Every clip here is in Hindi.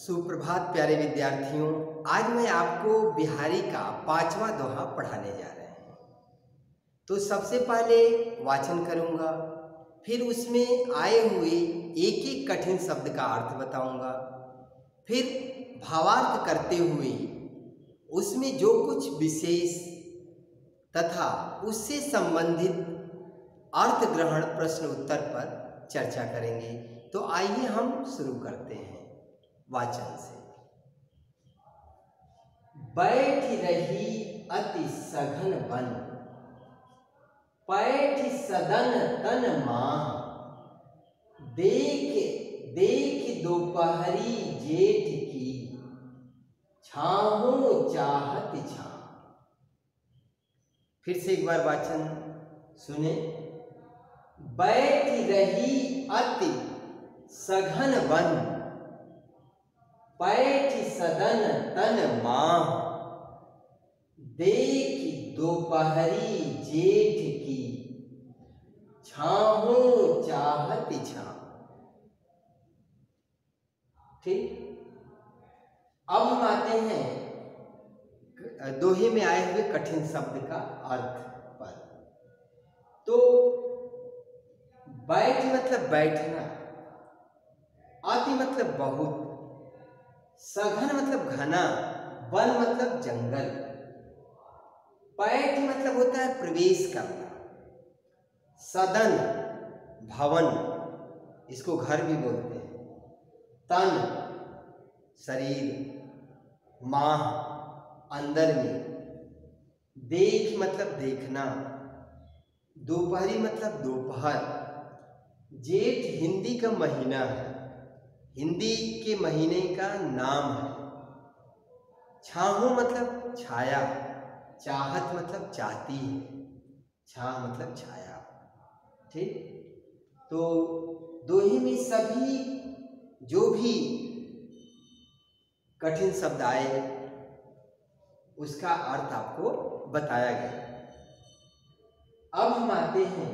सुप्रभात प्यारे विद्यार्थियों। आज मैं आपको बिहारी का 5वां दोहा पढ़ाने जा रहे हैं। तो सबसे पहले वाचन करूंगा, फिर उसमें आए हुए एक एक कठिन शब्द का अर्थ बताऊंगा, फिर भावार्थ करते हुए उसमें जो कुछ विशेष तथा उससे संबंधित अर्थ ग्रहण प्रश्न उत्तर पर चर्चा करेंगे। तो आइए हम शुरू करते हैं वाचन से। बैठ रही अति सघन वन, पैठ सदन तन माह, देख देख दोपहरी जेठ की, छाहो चाहत छाह। फिर से एक बार वाचन सुने। बैठ रही अति सघन वन, पैठ सदन तन माह, देख दोपहरी जेठ की, छाहो चाहत छाह। ठीक, अब हम आते हैं दोहे में आए हुए कठिन शब्द का अर्थ पर। तो बैठ मतलब बैठना, अति मतलब बहुत, सघन मतलब घना, वन मतलब जंगल, पैठ मतलब होता है प्रवेश करना, सदन भवन, इसको घर भी बोलते हैं, तन शरीर, माह अंदर में, देख मतलब देखना, दोपहरी मतलब दोपहर, जेठ हिंदी का महीना है, हिंदी के महीने का नाम है, छाहो मतलब छाया, चाहत मतलब चाहती है, छाह मतलब छाया। ठीक, तो दोहे में सभी जो भी कठिन शब्द आए उसका अर्थ आपको बताया गया। अब हम आते हैं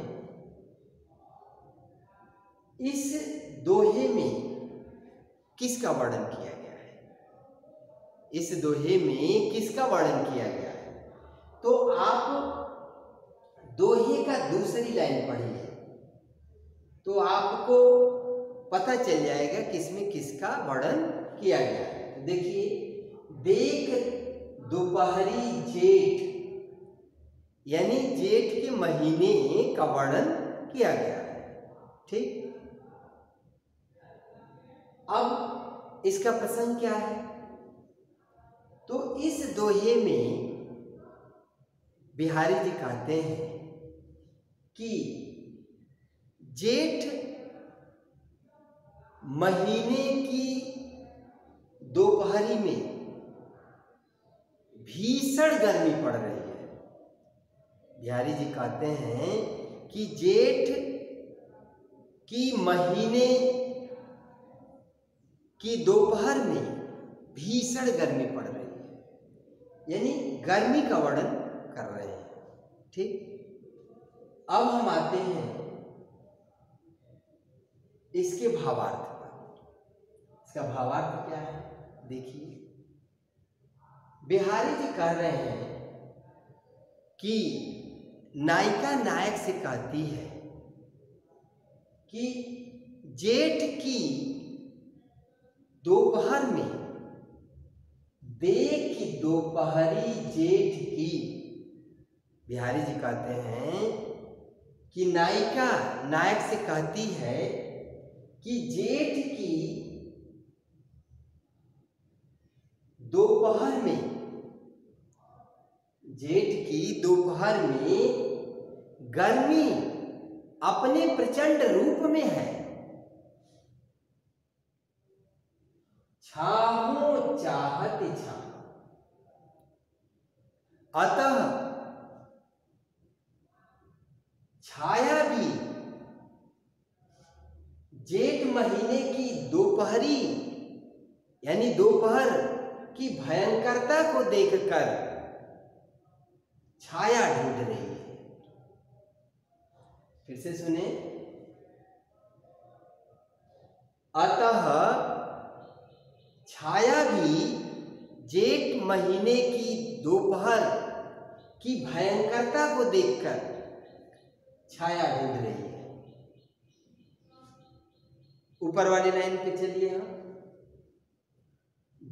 इस दोहे में किसका वर्णन किया गया है। इस दोहे में किसका वर्णन किया गया है? तो आप दोहे का दूसरी लाइन पढ़िए तो आपको पता चल जाएगा किसमें किसका वर्णन किया गया है। तो देखिए, देख दोपहरी जेठ, यानी जेठ के महीने का वर्णन किया गया है। ठीक, अब इसका प्रसंग क्या है? तो इस दोहे में बिहारी जी कहते हैं कि जेठ महीने की दोपहरी में भीषण गर्मी पड़ रही है। बिहारी जी कहते हैं कि जेठ की महीने की दोपहर में भीषण गर्मी पड़ रही है, यानी गर्मी का वर्णन कर रहे हैं। ठीक, अब हम आते हैं इसके भावार्थ पर। इसका भावार्थ क्या है देखिए। बिहारी जी कह रहे हैं कि नायिका नायक से कहती है कि जेठ की दोपहर में देख दोपहरी जेठ की। बिहारी जी कहते हैं कि नायिका नायक से कहती है कि जेठ की दोपहर में, जेठ की दोपहर में गर्मी अपने प्रचंड रूप में है, छाहो चाहत छाह, अतः छाया भी जेठ महीने की दोपहरी यानी दोपहर की भयंकरता को देखकर छाया ढूंढ रही है। फिर से सुने। अतः महीने की दोपहर की भयंकरता को देखकर छाया ढूंढ रही है। ऊपर वाली लाइन पे चलिए हम।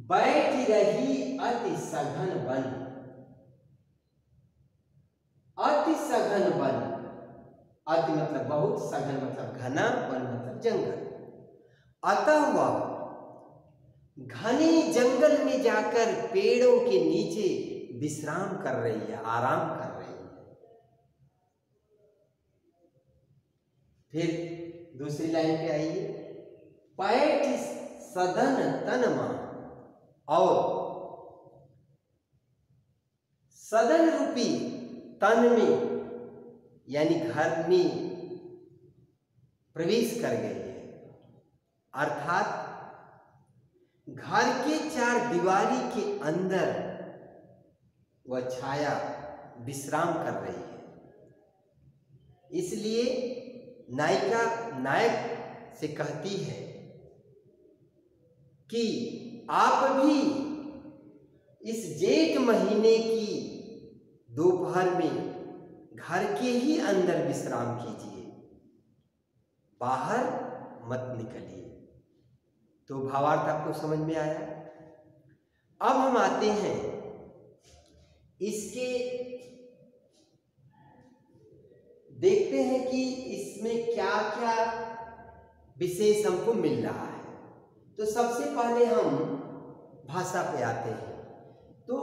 बैठ रही अति सघन वन, अति सघन वन, अति मतलब बहुत, सघन मतलब घना, वन मतलब जंगल। अतः वह घने जंगल में जाकर पेड़ों के नीचे विश्राम कर रही है, आराम कर रही है। फिर दूसरी लाइन पे आइए। पैठ सदन तनमा, और सदन रूपी तन में यानी घर में प्रवेश कर गई है, अर्थात घर के चार दीवारी के अंदर वह छाया विश्राम कर रही है। इसलिए नायिका नायक से कहती है कि आप भी इस जेठ महीने की दोपहर में घर के ही अंदर विश्राम कीजिए, बाहर मत निकलिए। तो भावार्थ आपको समझ में आया। अब हम आते हैं इसके, देखते हैं कि इसमें क्या क्या विशेष हमको मिल रहा है। तो सबसे पहले हम भाषा पे आते हैं। तो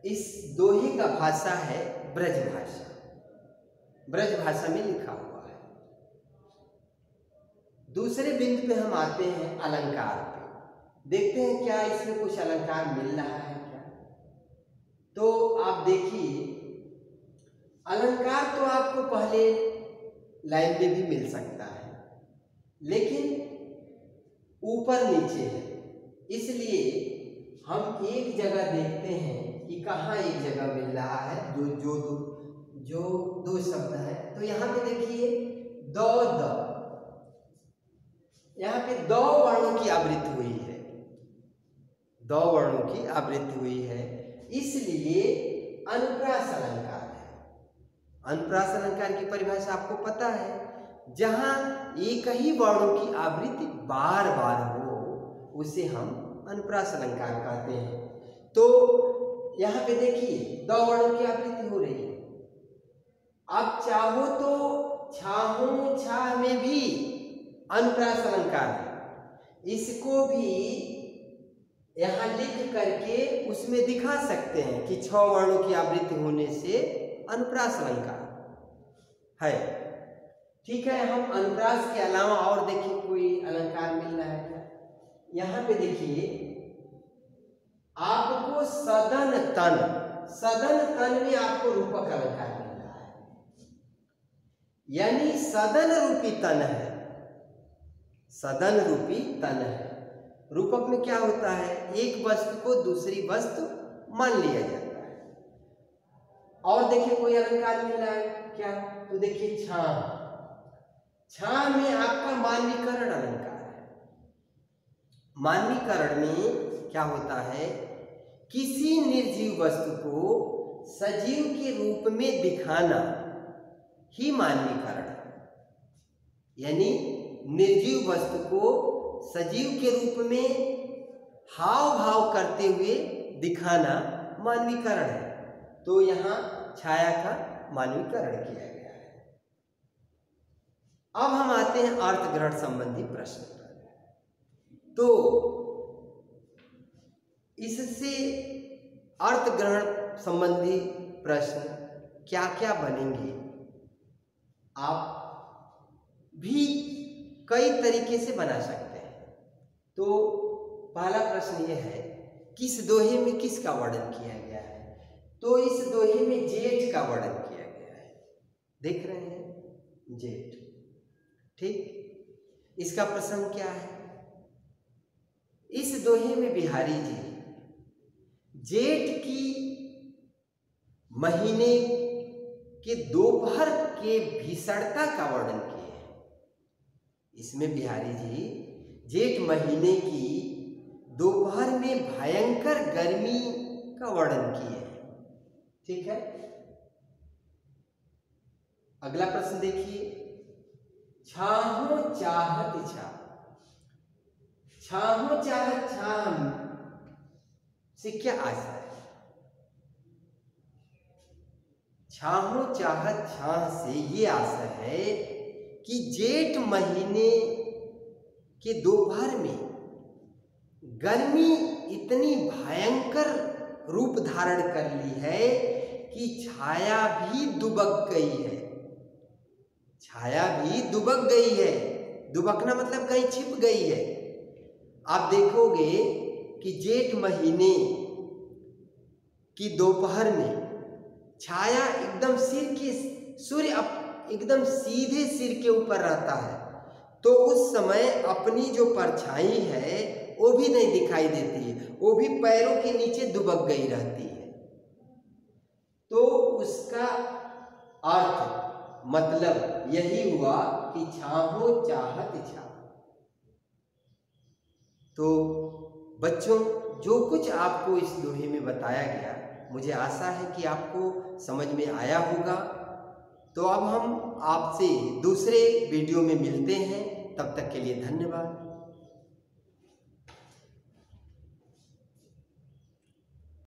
इस दोहे का भाषा है ब्रज भाषा, ब्रज भाषा में लिखा हुआ है। दूसरे बिंदु पे हम आते हैं अलंकार पे। देखते हैं क्या इसमें कुछ अलंकार मिल रहा है क्या। तो आप देखिए, अलंकार तो आपको पहले लाइन में भी मिल सकता है, लेकिन ऊपर नीचे है, इसलिए हम एक जगह देखते हैं कि कहाँ एक जगह मिल रहा है जो दो शब्द है। तो यहाँ पे देखिए दो द, यहाँ पे दो वर्णों की आवृत्ति हुई है, दो वर्णों की आवृत्ति हुई है, इसलिए अनुप्रास अलंकार है। अनुप्रास अलंकार की परिभाषा आपको पता है, जहां एक ही वर्णों की आवृत्ति बार बार हो उसे हम अनुप्रास अलंकार कहते हैं। तो यहाँ पे देखिए दो वर्णों की आवृत्ति हो रही है। आप चाहो तो छाहू छाह में भी अनुप्रास अलंकार है, इसको भी यहाँ लिख करके उसमें दिखा सकते हैं कि 6 वर्णों की आवृत्ति होने से अनुप्रास अलंकार है। ठीक है, हम अनुप्रास के अलावा और देखिए कोई अलंकार मिल रहा है क्या। यहाँ पे देखिए आपको सदन तन, सदन तन में आपको रूपक अलंकार मिल रहा है, यानी सदन रूपी तन है, सदन रूपी तन है। रूपक में क्या होता है, एक वस्तु को दूसरी वस्तु मान लिया जाता है। और देखिए कोई अलंकार मिल रहा है क्या। तो देखिए छाह, छाह में आपका मानवीकरण अलंकार है। मानवीकरण में क्या होता है, किसी निर्जीव वस्तु को सजीव के रूप में दिखाना ही मानवीकरण है, यानी निर्जीव वस्तु को सजीव के रूप में हाव भाव करते हुए दिखाना मानवीकरण है। तो यहाँ छाया का मानवीकरण किया गया है। अब हम आते हैं अर्थ ग्रहण संबंधी प्रश्न पर। तो इससे अर्थ ग्रहण संबंधी प्रश्न क्या क्या बनेंगे, आप भी कई तरीके से बना सकते हैं। तो पहला प्रश्न यह है, किस दोहे में किसका वर्णन किया गया है। तो इस दोहे में जेठ का वर्णन किया गया है, देख रहे हैं जेठ। ठीक, इसका प्रसंग क्या है, इस दोहे में बिहारी जी जेठ की महीने के दोपहर के भीषणता का वर्णन किए हैं। इसमें बिहारी जी जेठ महीने की दोपहर में भयंकर गर्मी का वर्णन किए हैं। ठीक है, अगला प्रश्न देखिए, छाहो चाहत छा। छाहो चाहत छाह से क्या आशा है? छाहो चाहत छाह से ये आशा है कि जेठ महीने के दोपहर में गर्मी इतनी भयंकर रूप धारण कर ली है कि छाया भी दुबक गई है। छाया भी दुबक गई है। दुबकना मतलब कहीं छिप गई है। आप देखोगे कि जेठ महीने की दोपहर में छाया एकदम सूर्य एकदम सीधे सिर के ऊपर रहता है, तो उस समय अपनी जो परछाई है वो भी नहीं दिखाई देती है, वो भी पैरों के नीचे दुबक गई रहती है। तो उसका अर्थ मतलब यही हुआ कि छाहो चाहत छा। तो बच्चों, जो कुछ आपको इस दोहे में बताया गया, मुझे आशा है कि आपको समझ में आया होगा। तो अब हम आपसे दूसरे वीडियो में मिलते हैं, तब तक के लिए धन्यवाद।